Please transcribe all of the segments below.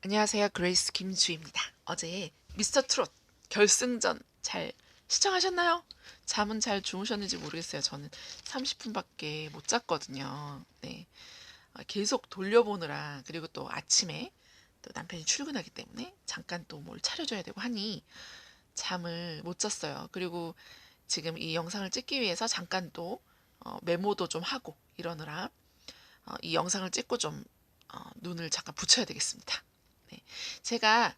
안녕하세요. 그레이스 김주희입니다. 어제 미스터 트롯 결승전 잘 시청하셨나요? 잠은 잘 주무셨는지 모르겠어요. 저는 30분밖에 못 잤거든요. 네. 계속 돌려보느라, 그리고 또 아침에 또 남편이 출근하기 때문에 잠깐 또 뭘 차려줘야 되고 하니 잠을 못 잤어요. 그리고 지금 이 영상을 찍기 위해서 잠깐 또 메모도 좀 하고 이러느라 이 영상을 찍고 좀 눈을 잠깐 붙여야 되겠습니다. 네. 제가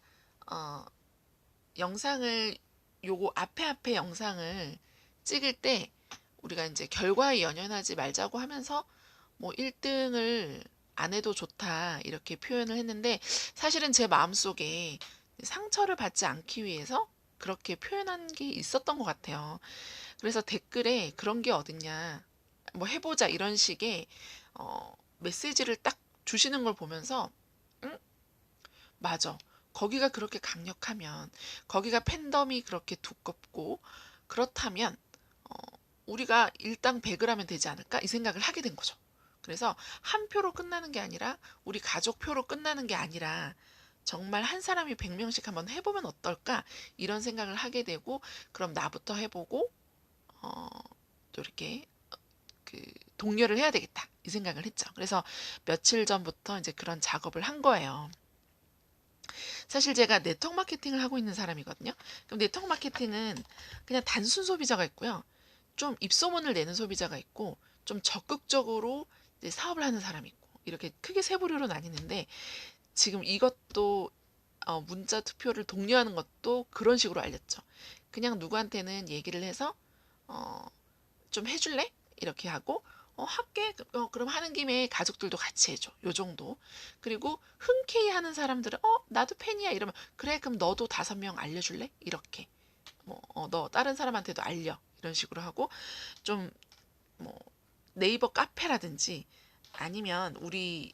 어, 영상을 요거 앞에 영상을 찍을 때 우리가 이제 결과에 연연하지 말자고 하면서 뭐 1등을 안 해도 좋다 이렇게 표현을 했는데, 사실은 제 마음속에 상처를 받지 않기 위해서 그렇게 표현한 게 있었던 것 같아요. 그래서 댓글에 그런 게 어딨냐, 뭐 해보자 이런 식의 메시지를 딱 주시는 걸 보면서 응? 맞아. 거기가 그렇게 강력하면, 거기가 팬덤이 그렇게 두껍고 그렇다면 어, 우리가 일당백을 하면 되지 않을까 이 생각을 하게 된 거죠. 그래서 한 표로 끝나는 게 아니라, 우리 가족 표로 끝나는 게 아니라 정말 한 사람이 100명씩 한번 해보면 어떨까 이런 생각을 하게 되고, 그럼 나부터 해보고 어, 또 이렇게 그 독려를 해야 되겠다 이 생각을 했죠. 그래서 며칠 전부터 이제 그런 작업을 한 거예요. 사실 제가 네트워크 마케팅을 하고 있는 사람이거든요. 그럼 네트워크 마케팅은 그냥 단순 소비자가 있고요. 좀 입소문을 내는 소비자가 있고, 좀 적극적으로 이제 사업을 하는 사람이 있고, 이렇게 크게 세 부류로 나뉘는데, 지금 이것도 문자 투표를 독려하는 것도 그런 식으로 알렸죠. 그냥 누구한테는 얘기를 해서 어, 좀 해줄래? 이렇게 하고, 할게. 그럼 하는 김에 가족들도 같이 해줘. 요 정도. 그리고 흔쾌히 하는 사람들은 나도 팬이야 이러면, 그래 그럼 너도 5명 알려줄래? 이렇게. 뭐 너 다른 사람한테도 알려. 이런 식으로 하고, 좀 뭐 네이버 카페라든지 아니면 우리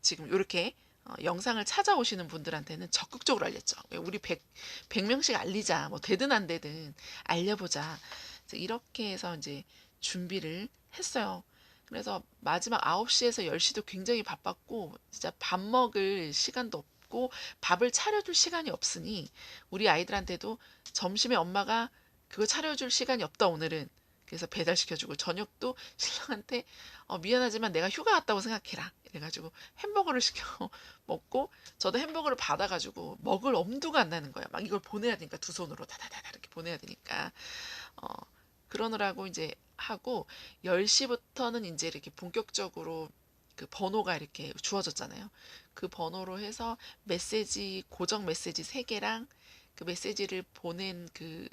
지금 이렇게 영상을 찾아오시는 분들한테는 적극적으로 알렸죠. 우리 100명씩 알리자. 뭐 되든 안 되든 알려보자. 이렇게 해서 이제 준비를 했어요. 그래서 마지막 9시에서 10시도 굉장히 바빴고, 진짜 밥 먹을 시간도 없고 밥을 차려줄 시간이 없으니 우리 아이들한테도 점심에 엄마가 그거 차려줄 시간이 없다 오늘은. 그래서 배달시켜주고, 저녁도 신랑한테 미안하지만 내가 휴가 왔다고 생각해라 이래가지고 햄버거를 시켜 먹고, 저도 햄버거를 받아가지고 먹을 엄두가 안 나는 거야. 막 이걸 보내야 되니까 두 손으로 다다다다 이렇게 보내야 되니까 어, 그러느라고 이제 하고, 10시부터는 이제 이렇게 본격적으로 그 번호가 이렇게 주어졌잖아요. 그 번호로 해서 메시지, 고정 메시지 3개랑 그 메시지를 보낸 그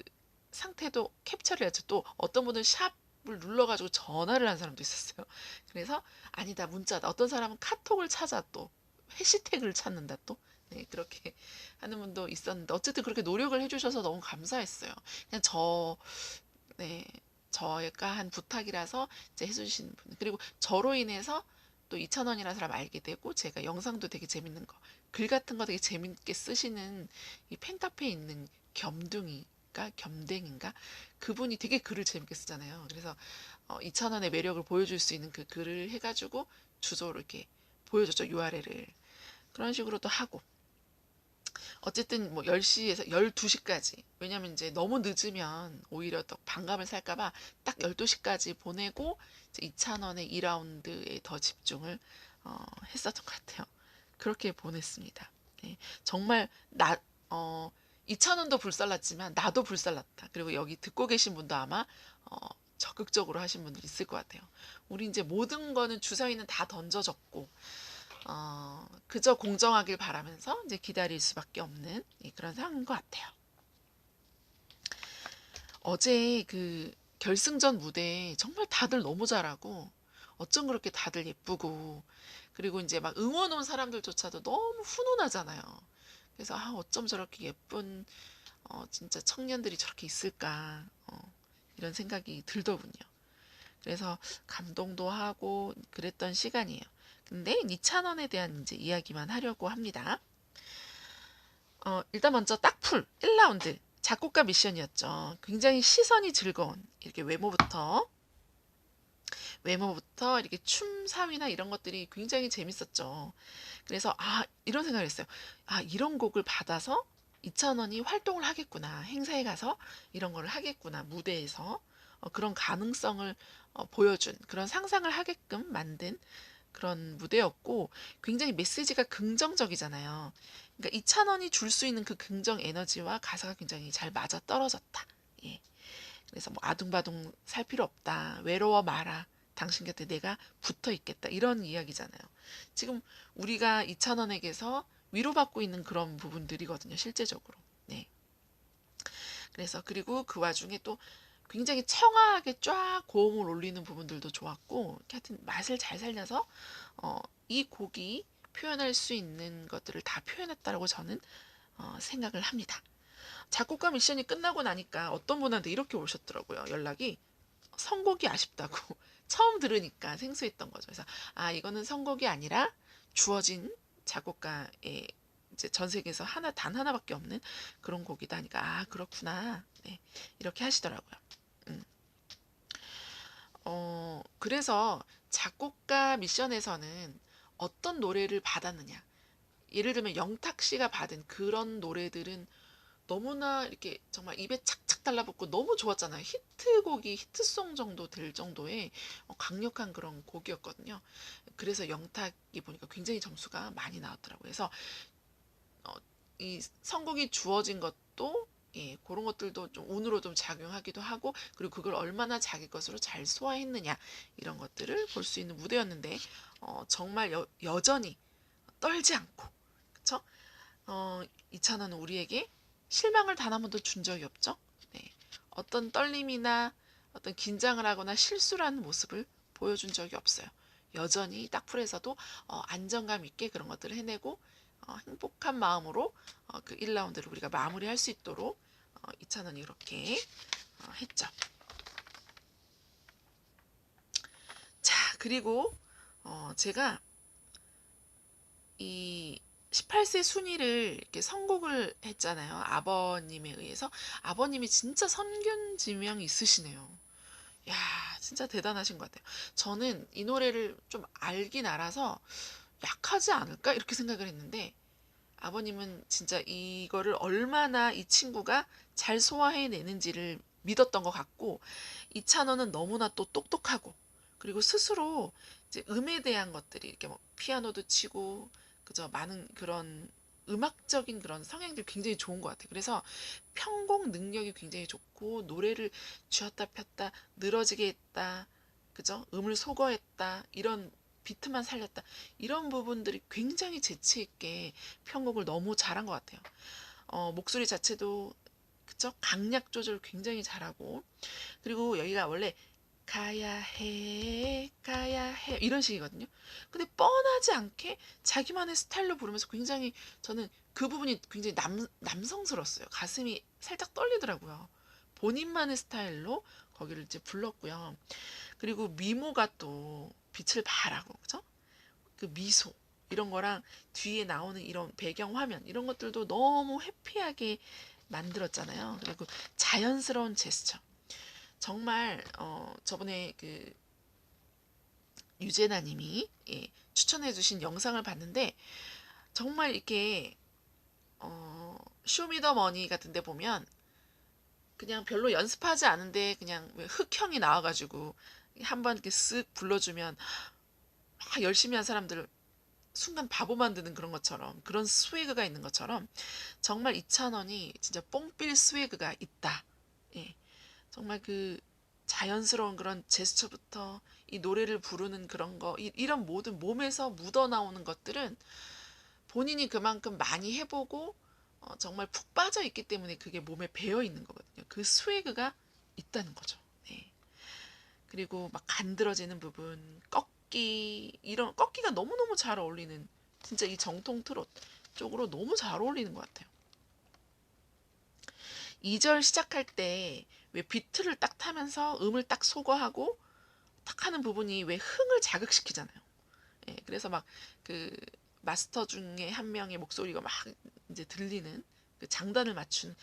상태도 캡처를 해야죠. 또 어떤 분은 샵을 눌러가지고 전화를 한 사람도 있었어요. 그래서 아니다 문자다. 어떤 사람은 카톡을 찾아 또 해시태그를 찾는다 또. 네, 그렇게 하는 분도 있었는데, 어쨌든 그렇게 노력을 해주셔서 너무 감사했어요. 그냥 네, 저희가 한 부탁이라서 이제 해주신 분. 그리고 저로 인해서 또 2,000원이라는 사람 알게 되고, 제가 영상도 되게 재밌는 거, 글 같은 거 되게 재밌게 쓰시는 이 팬카페에 있는 겸둥이가 겸댕인가, 그분이 되게 글을 재밌게 쓰잖아요. 그래서 2,000원의 매력을 보여줄 수 있는 그 글을 해가지고 주소로 이렇게 보여줬죠. URL을. 그런 식으로도 하고, 어쨌든 뭐 10시에서 12시까지. 왜냐면 이제 너무 늦으면 오히려 더 반감을 살까봐 딱 12시까지 보내고, 이제 2,000원의 2라운드에 더 집중을 했었던 것 같아요. 그렇게 보냈습니다. 네, 정말 2,000원도 불살랐지만 나도 불살랐다. 그리고 여기 듣고 계신 분도 아마 어, 적극적으로 하신 분들 있을 것 같아요. 우리 이제 모든 거는 주사위는 다 던져졌고, 그저 공정하길 바라면서 이제 기다릴 수밖에 없는 그런 상황인 것 같아요. 어제 그 결승전 무대 정말 다들 너무 잘하고, 어쩜 그렇게 다들 예쁘고, 그리고 이제 막 응원 온 사람들조차도 너무 훈훈하잖아요. 그래서 어쩜 저렇게 예쁜 진짜 청년들이 저렇게 있을까, 이런 생각이 들더군요. 그래서 감동도 하고 그랬던 시간이에요. 근데 이찬원에 대한 이제 이야기만 하려고 합니다. 일단 먼저 딱풀 1라운드 작곡가 미션이었죠. 굉장히 시선이 즐거운 이렇게 외모부터 외모부터 이렇게 춤 사위나 이런 것들이 굉장히 재밌었죠. 그래서 이런 생각을 했어요. 이런 곡을 받아서 이찬원이 활동을 하겠구나. 행사에 가서 이런 거를 하겠구나. 무대에서 그런 가능성을 보여준 그런 상상을 하게끔 만든 그런 무대였고 굉장히 메시지가 긍정적이잖아요. 그러니까 이찬원이 줄 수 있는 그 긍정 에너지와 가사가 굉장히 잘 맞아 떨어졌다. 예. 그래서 뭐 아둥바둥 살 필요 없다. 외로워 마라. 당신 곁에 내가 붙어 있겠다. 이런 이야기잖아요. 지금 우리가 이찬원에게서 위로받고 있는 그런 부분들이거든요. 실제적으로. 네. 그래서 그리고 그 와중에 또 굉장히 청아하게 쫙 고음을 올리는 부분들도 좋았고 하여튼 맛을 잘 살려서 이 곡이 표현할 수 있는 것들을 다 표현했다라고 저는 생각을 합니다. 작곡가 미션이 끝나고 나니까 어떤 분한테 이렇게 오셨더라고요. 연락이 선곡이 아쉽다고. 처음 들으니까 생소했던 거죠. 그래서 이거는 선곡이 아니라 주어진 작곡가의 이제 전 세계에서 단 하나밖에 없는 그런 곡이다 하니까 그렇구나. 네, 이렇게 하시더라고요. 음. 그래서 작곡가 미션에서는 어떤 노래를 받았느냐. 예를 들면 영탁 씨가 받은 그런 노래들은 너무나 이렇게 정말 입에 착착 달라붙고 너무 좋았잖아요. 히트곡이 히트송 정도 될 정도의 강력한 그런 곡이었거든요. 그래서 영탁이 보니까 굉장히 점수가 많이 나왔더라고요. 그래서 이 선곡이 주어진 것도 그런 것들도 좀 운으로 좀 작용하기도 하고 그리고 그걸 얼마나 자기 것으로 잘 소화했느냐 이런 것들을 볼 수 있는 무대였는데 정말 여전히 떨지 않고 그쵸? 이찬원은 우리에게 실망을 단 한 번도 준 적이 없죠. 네. 어떤 떨림이나 어떤 긴장을 하거나 실수를 하는 모습을 보여준 적이 없어요. 여전히 딱풀에서도 안정감 있게 그런 것들을 해내고 행복한 마음으로 그 1라운드를 우리가 마무리할 수 있도록 이찬원이 이렇게 했죠. 자, 그리고 제가 이 18세 순위를 이렇게 선곡을 했잖아요. 아버님에 의해서. 아버님이 진짜 선균지명이 있으시네요. 야, 진짜 대단하신 것 같아요. 저는 이 노래를 좀 알긴 알아서 약하지 않을까? 이렇게 생각을 했는데 아버님은 진짜 이거를 얼마나 이 친구가 잘 소화해내는지를 믿었던 것 같고 이찬원은 너무나 또 똑똑하고 그리고 스스로 이제 음에 대한 것들이 이렇게 뭐 피아노도 치고 그저 많은 그런 음악적인 그런 성향들이 굉장히 좋은 것 같아요. 그래서 편곡 능력이 굉장히 좋고 노래를 쥐었다 폈다 늘어지게 했다. 그죠? 음을 소거했다. 이런 비트만 살렸다. 이런 부분들이 굉장히 재치 있게 편곡을 너무 잘한 것 같아요. 목소리 자체도 그쵸? 강약 조절 굉장히 잘하고 그리고 여기가 원래 가야 해 이런 식이거든요. 근데 뻔하지 않게 자기만의 스타일로 부르면서 굉장히 저는 그 부분이 굉장히 남성스러웠어요. 가슴이 살짝 떨리더라고요. 본인만의 스타일로 거기를 이제 불렀고요. 그리고 미모가 또 빛을 발하고 그죠? 그 미소 이런 거랑 뒤에 나오는 이런 배경 화면 이런 것들도 너무 해피하게 만들었잖아요. 그리고 자연스러운 제스처. 정말 저번에 그 유재나님이 추천해주신 영상을 봤는데 정말 이렇게 쇼미더머니 같은데 보면 그냥 별로 연습하지 않은데 그냥 왜 흑형이 나와가지고 한번 이렇게 쓱 불러주면 막 열심히 한 사람들 순간 바보 만드는 그런 것처럼 그런 스웨그가 있는 것처럼 정말 이찬원이 진짜 뽕필 스웨그가 있다. 예. 정말 그 자연스러운 그런 제스처부터 이 노래를 부르는 그런 거 이런 모든 몸에서 묻어나오는 것들은 본인이 그만큼 많이 해보고 정말 푹 빠져 있기 때문에 그게 몸에 배어 있는 거거든요. 그 스웨그가 있다는 거죠. 네. 그리고 막 간드러지는 부분, 꺾기 이런 꺾기가 너무너무 잘 어울리는 진짜 이 정통 트롯 쪽으로 너무 잘 어울리는 것 같아요. 2절 시작할 때 왜 비트를 딱 타면서 음을 딱 소거하고 딱 하는 부분이 왜 흥을 자극시키잖아요. 예, 그래서 막 그 마스터 중에 한 명의 목소리가 막 이제 들리는 그 장단을 맞춘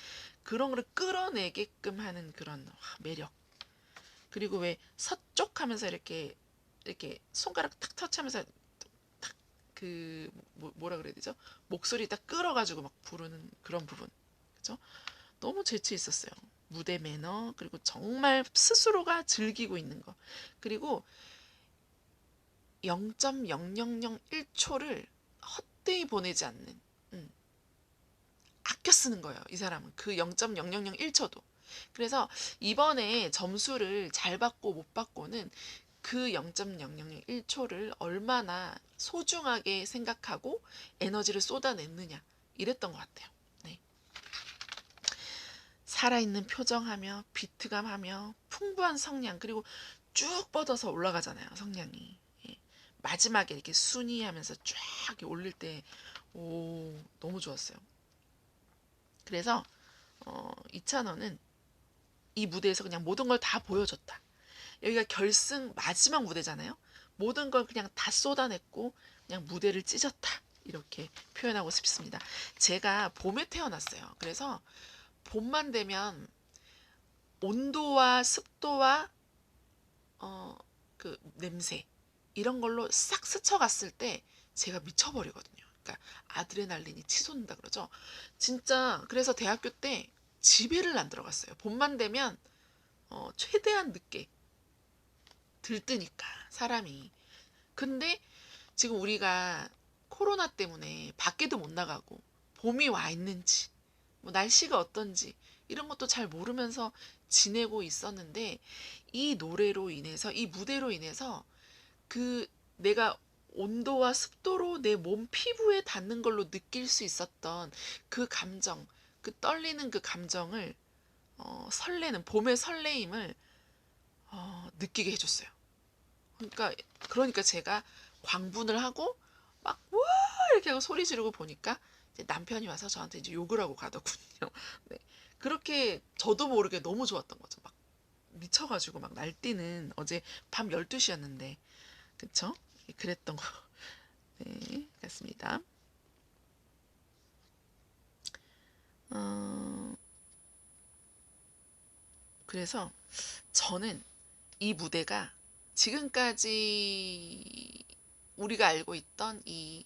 그런 거를 끌어내게끔 하는 그런 매력. 그리고 왜 서쪽 하면서 이렇게 이렇게 손가락 탁 터치하면서 탁 뭐라 그래야 되죠? 목소리 딱 끌어가지고 막 부르는 그런 부분. 그죠? 너무 재치 있었어요. 무대 매너, 그리고 정말 스스로가 즐기고 있는 거. 그리고 0.0001초를 헛되이 보내지 않는, 아껴 쓰는 거예요. 이 사람은 그 0.0001초도. 그래서 이번에 점수를 잘 받고 못 받고는 그 0.0001초를 얼마나 소중하게 생각하고 에너지를 쏟아냈느냐 이랬던 것 같아요. 네. 살아있는 표정하며 비트감하며 풍부한 성량, 그리고 쭉 뻗어서 올라가잖아요. 성량이. 예. 마지막에 이렇게 순위하면서 쫙 이렇게 올릴 때 너무 좋았어요. 그래서 이찬원은 이 무대에서 그냥 모든 걸 다 보여줬다. 여기가 결승 마지막 무대잖아요. 모든 걸 그냥 다 쏟아냈고 그냥 무대를 찢었다. 이렇게 표현하고 싶습니다. 제가 봄에 태어났어요. 그래서 봄만 되면 온도와 습도와 그 냄새 이런 걸로 싹 스쳐갔을 때 제가 미쳐버리거든요. 그러니까 아드레날린이 치솟는다 그러죠. 진짜 그래서 대학교 때 집에를 안 들어갔어요. 봄만 되면 최대한 늦게 들뜨니까 사람이. 근데 지금 우리가 코로나 때문에 밖에도 못 나가고 봄이 와 있는지 뭐 날씨가 어떤지 이런 것도 잘 모르면서 지내고 있었는데 이 노래로 인해서 이 무대로 인해서 그 내가 온도와 습도로 내 몸 피부에 닿는 걸로 느낄 수 있었던 그 감정, 그 떨리는 그 감정을 설레는 봄의 설레임을 느끼게 해줬어요. 그러니까 제가 광분을 하고 막 와 이렇게 하고 소리 지르고 보니까 이제 남편이 와서 저한테 이제 욕을 하고 가더군요. 네. 그렇게 저도 모르게 너무 좋았던 거죠. 막 미쳐가지고 막 날뛰는 어제 밤 12시였는데 그쵸? 그랬던 거. 네, 같습니다. 그래서 저는 이 무대가 지금까지 우리가 알고 있던 이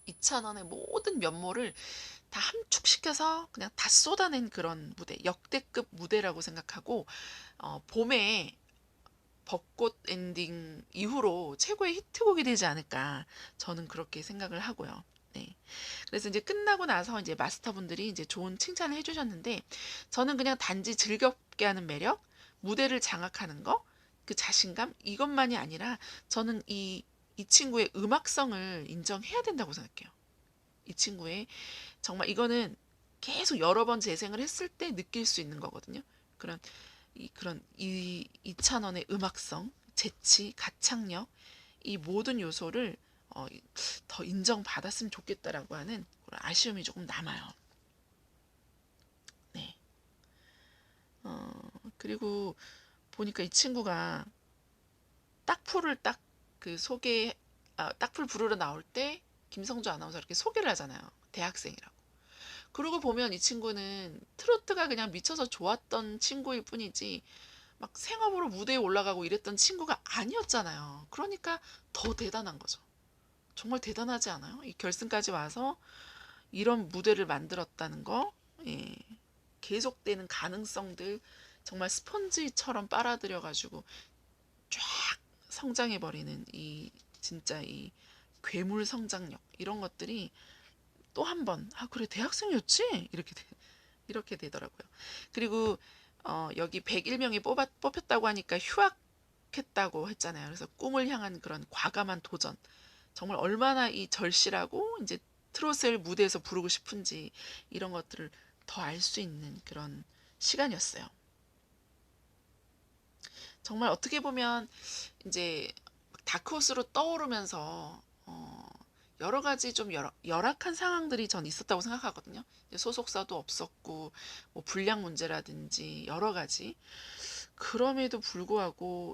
이찬원의 모든 면모를 다 함축시켜서 그냥 다 쏟아낸 그런 무대, 역대급 무대라고 생각하고 봄에 벚꽃 엔딩 이후로 최고의 히트곡이 되지 않을까 저는 그렇게 생각을 하고요. 네. 그래서 이제 끝나고 나서 이제 마스터분들이 이제 좋은 칭찬을 해주셨는데 저는 그냥 단지 즐겁게 하는 매력, 무대를 장악하는 거, 그 자신감 이것만이 아니라 저는 이 친구의 음악성을 인정해야 된다고 생각해요. 이 친구의 정말 이거는 계속 여러 번 재생을 했을 때 느낄 수 있는 거거든요. 그런 이찬원의 음악성, 재치, 가창력 이 모든 요소를 어, 더 인정받았으면 좋겠다라고 하는 그런 아쉬움이 조금 남아요. 네. 그리고 보니까 이 친구가 딱풀을 딱 그 딱풀 부르러 나올 때 김성주 아나운서 이렇게 소개를 하잖아요. 대학생이라고. 그러고 보면 이 친구는 트로트가 그냥 미쳐서 좋았던 친구일 뿐이지 막 생업으로 무대에 올라가고 이랬던 친구가 아니었잖아요. 그러니까 더 대단한 거죠. 정말 대단하지 않아요? 이 결승까지 와서 이런 무대를 만들었다는 거, 예. 계속되는 가능성들 정말 스펀지처럼 빨아들여가지고 쫙 성장해버리는 이 진짜 이 괴물 성장력 이런 것들이 또 한 번, 그래 대학생이었지? 이렇게 되더라고요. 그리고 여기 101명이 뽑혔다고 하니까 휴학했다고 했잖아요. 그래서 꿈을 향한 그런 과감한 도전. 정말 얼마나 이 절실하고 이제 트롯을 무대에서 부르고 싶은지 이런 것들을 더 알 수 있는 그런 시간이었어요. 정말 어떻게 보면 이제 다크호스로 떠오르면서 여러 가지 좀 열악한 상황들이 전 있었다고 생각하거든요. 소속사도 없었고 뭐 불량 문제라든지 여러 가지. 그럼에도 불구하고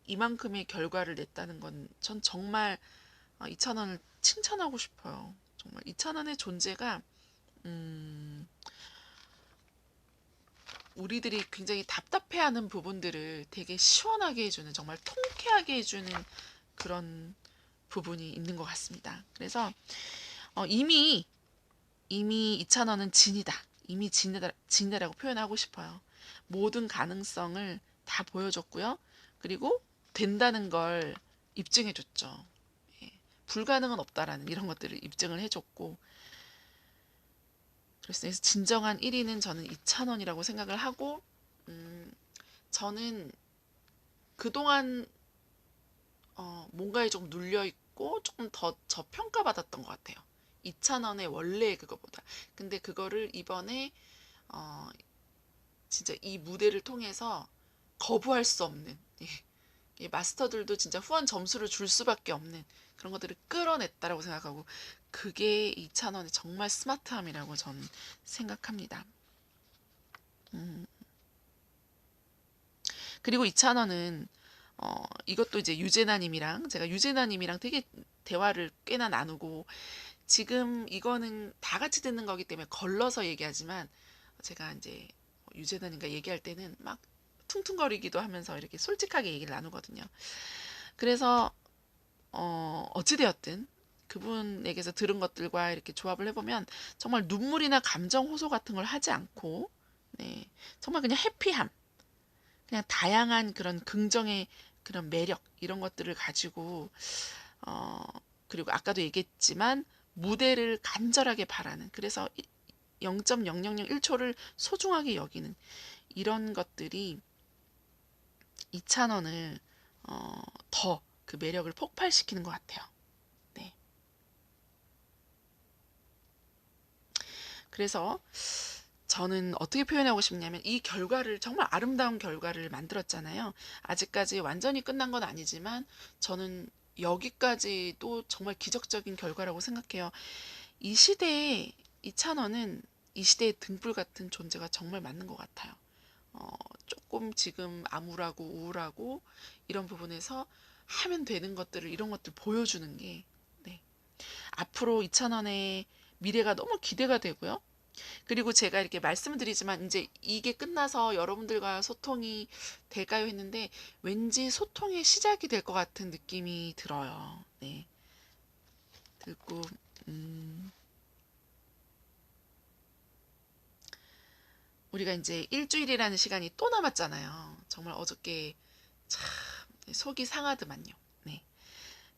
이만큼의 결과를 냈다는 건 전 정말 이찬원을 칭찬하고 싶어요. 정말 이찬원의 존재가 음, 우리들이 굉장히 답답해하는 부분들을 되게 시원하게 해주는, 정말 통쾌하게 해주는 그런 부분이 있는 것 같습니다. 그래서 이미 이찬원은 진이다. 이미 진이다라고 표현하고 싶어요. 모든 가능성을 다 보여줬고요. 그리고 된다는 걸 입증해줬죠. 예. 불가능은 없다라는 이런 것들을 입증을 해줬고, 그래서 진정한 1위는 저는 이찬원이라고 생각을 하고, 저는 그동안 뭔가에 좀 눌려있고 조금 더 저평가받았던 것 같아요. 이찬원의 원래 그거보다. 근데 그거를 이번에 어, 진짜 이 무대를 통해서 거부할 수 없는, 이 마스터들도 진짜 후한 점수를 줄 수밖에 없는 그런 것들을 끌어냈다라고 생각하고, 그게 이찬원의 정말 스마트함이라고 저는 생각합니다. 그리고 이찬원은 이것도 이제 유재나님이랑, 제가 유재나님이랑 되게 대화를 꽤나 나누고, 지금 이거는 다 같이 듣는 거기 때문에 걸러서 얘기하지만, 제가 이제 유재나님과 얘기할 때는 막 퉁퉁거리기도 하면서 이렇게 솔직하게 얘기를 나누거든요. 그래서 어찌되었든 그분에게서 들은 것들과 이렇게 조합을 해보면 정말 눈물이나 감정 호소 같은 걸 하지 않고, 네, 정말 그냥 해피함, 그냥 다양한 그런 긍정의 그런 매력, 이런 것들을 가지고 어, 그리고 아까도 얘기했지만 무대를 간절하게 바라는, 그래서 0.0001초를 소중하게 여기는 이런 것들이 이찬원을 더 그 매력을 폭발시키는 것 같아요. 네. 그래서 저는 어떻게 표현하고 싶냐면, 이 결과를, 정말 아름다운 결과를 만들었잖아요. 아직까지 완전히 끝난 건 아니지만 저는 여기까지도 정말 기적적인 결과라고 생각해요. 이 시대에 이찬원은 이 시대의 등불 같은 존재가 정말 맞는 것 같아요. 조금 지금 암울하고 우울하고 이런 부분에서 하면 되는 것들을, 이런 것들 보여주는 게, 네, 앞으로 이찬원의 미래가 너무 기대가 되고요. 그리고 제가 이렇게 말씀을 드리지만 이제 이게 끝나서 여러분들과 소통이 될까요 했는데, 왠지 소통의 시작이 될 것 같은 느낌이 들어요. 네. 들고 우리가 이제 일주일이라는 시간이 또 남았잖아요. 정말 어저께 참 속이 상하더만요. 네.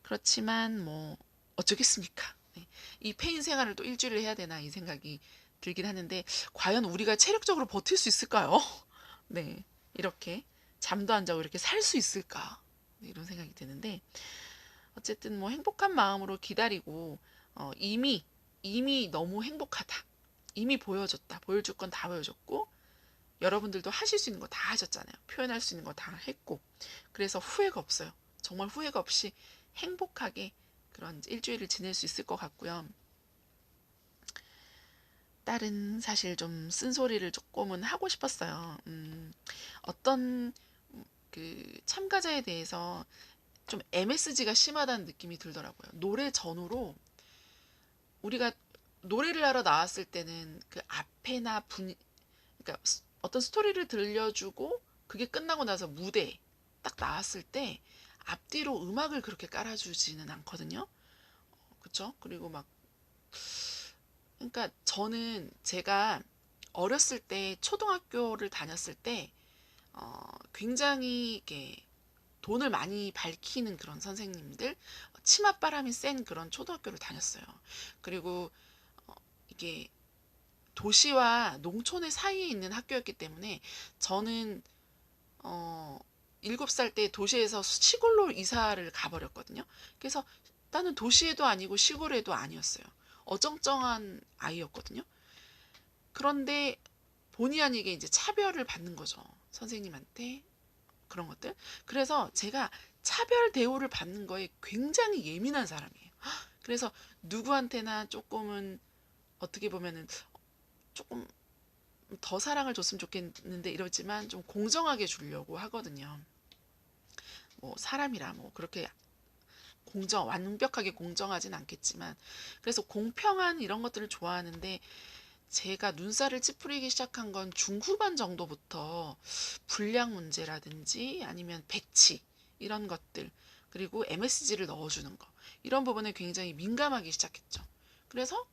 그렇지만 뭐 어쩌겠습니까? 네. 이 페인 생활을 또 일주일을 해야 되나 이 생각이 들긴 하는데, 과연 우리가 체력적으로 버틸 수 있을까요? 네. 이렇게 잠도 안 자고 이렇게 살 수 있을까? 네, 이런 생각이 드는데, 어쨌든 뭐 행복한 마음으로 기다리고, 이미 너무 행복하다. 이미 보여줬다. 보여줄 건 다 보여줬고, 여러분들도 하실 수 있는 거 다 하셨잖아요. 표현할 수 있는 거 다 했고, 그래서 후회가 없어요. 정말 후회가 없이 행복하게 그런 일주일을 지낼 수 있을 것 같고요. 딸은 사실 좀 쓴소리를 조금은 하고 싶었어요. 어떤 그 참가자에 대해서 좀 MSG가 심하다는 느낌이 들더라고요. 노래 전후로, 우리가 노래를 하러 나왔을 때는 그 앞에나 그러니까 어떤 스토리를 들려주고 그게 끝나고 나서 무대 딱 나왔을 때 앞뒤로 음악을 그렇게 깔아주지는 않거든요. 그쵸? 그리고 막, 그러니까 저는 제가 어렸을 때 초등학교를 다녔을 때 굉장히 이렇게 돈을 많이 밝히는 그런 선생님들, 치맛바람이 센 그런 초등학교를 다녔어요. 그리고 이게 도시와 농촌의 사이에 있는 학교였기 때문에 저는 7살 때 도시에서 시골로 이사를 가버렸거든요. 그래서 나는 도시에도 아니고 시골에도 아니었어요. 어정쩡한 아이였거든요. 그런데 본의 아니게 이제 차별을 받는 거죠. 선생님한테 그런 것들. 그래서 제가 차별 대우를 받는 거에 굉장히 예민한 사람이에요. 그래서 누구한테나 조금은 어떻게 보면은 조금 더 사랑을 줬으면 좋겠는데 이러지만 좀 공정하게 주려고 하거든요. 뭐 사람이라 뭐 그렇게 완벽하게 공정하진 않겠지만, 그래서 공평한 이런 것들을 좋아하는데, 제가 눈살을 찌푸리기 시작한 건 중후반 정도부터 분량 문제라든지 아니면 배치 이런 것들, 그리고 MSG를 넣어주는 거, 이런 부분에 굉장히 민감하기 시작했죠. 그래서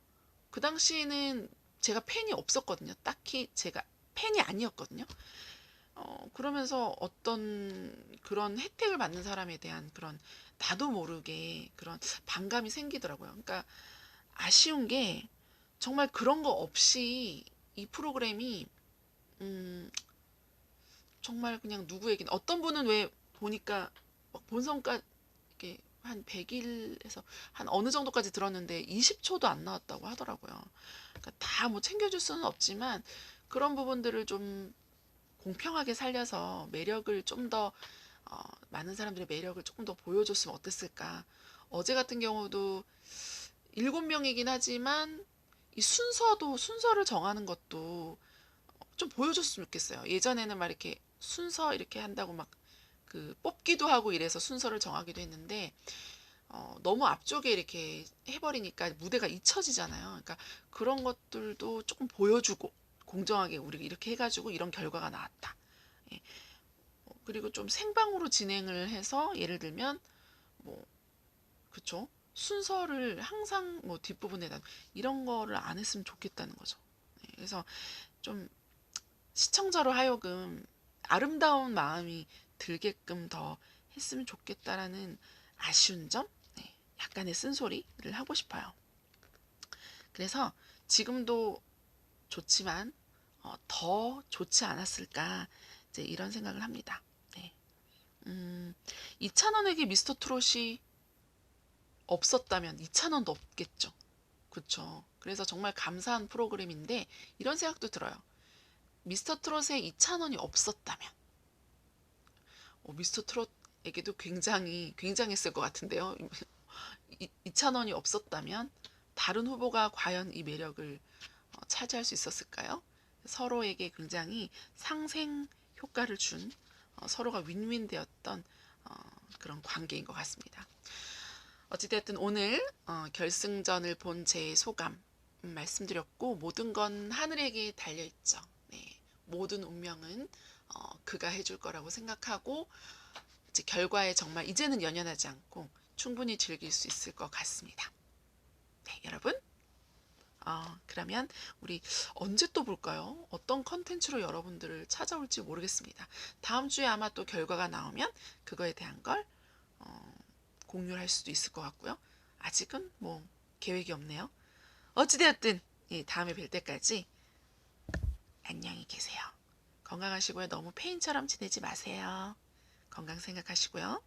그 당시에는 제가 팬이 없었거든요. 딱히 제가 팬이 아니었거든요. 그러면서 어떤 그런 혜택을 받는 사람에 대한 그런 나도 모르게 그런 반감이 생기더라고요. 그러니까 아쉬운 게 정말 그런 거 없이 이 프로그램이 음, 정말 그냥 누구에게 어떤 분은 왜 보니까 막 본성까 이렇게 한 100일에서 한 어느 정도까지 들었는데 20초도 안 나왔다고 하더라고요. 그러니까 다 뭐 챙겨줄 수는 없지만 그런 부분들을 좀 공평하게 살려서 매력을 좀 더 많은 사람들의 매력을 조금 더 보여줬으면 어땠을까. 어제 같은 경우도 7명이긴 하지만 이 순서를 정하는 것도 좀 보여줬으면 좋겠어요. 예전에는 막 이렇게 순서 이렇게 한다고 막 그 뽑기도 하고 이래서 순서를 정하기도 했는데 너무 앞쪽에 이렇게 해버리니까 무대가 잊혀지잖아요. 그러니까 그런 것들도 조금 보여주고 공정하게 우리 이렇게 해가지고 이런 결과가 나왔다. 예. 그리고 좀 생방으로 진행을 해서 예를 들면 뭐 그쵸? 순서를 항상 뭐 뒷부분에다 이런 거를 안 했으면 좋겠다는 거죠. 그래서 좀 시청자로 하여금 아름다운 마음이 들게끔 더 했으면 좋겠다라는 아쉬운 점, 네, 약간의 쓴소리를 하고 싶어요. 그래서 지금도 좋지만 더 좋지 않았을까 이제 이런 생각을 합니다. 네. 이찬원에게 미스터 트롯이 없었다면 이찬원도 없겠죠. 그렇죠. 그래서 정말 감사한 프로그램인데 이런 생각도 들어요. 미스터 트롯에 이찬원이 없었다면 미스터 트롯에게도 굉장했을 것 같은데요. 이찬원이 없었다면 다른 후보가 과연 이 매력을 차지할 수 있었을까요? 서로에게 굉장히 상생 효과를 준 서로가 윈윈 되었던 그런 관계인 것 같습니다. 어찌됐든 오늘 결승전을 본 제 소감 말씀드렸고 모든 건 하늘에게 달려있죠. 네, 모든 운명은 그가 해줄 거라고 생각하고 이제 결과에 정말 이제는 연연하지 않고 충분히 즐길 수 있을 것 같습니다. 네, 여러분 그러면 우리 언제 또 볼까요? 어떤 컨텐츠로 여러분들을 찾아올지 모르겠습니다. 다음 주에 아마 또 결과가 나오면 그거에 대한 걸 공유를 할 수도 있을 것 같고요. 아직은 뭐 계획이 없네요. 어찌되었든 다음에 뵐 때까지 안녕히 계세요. 건강하시고요. 너무 페인처럼 지내지 마세요. 건강 생각하시고요.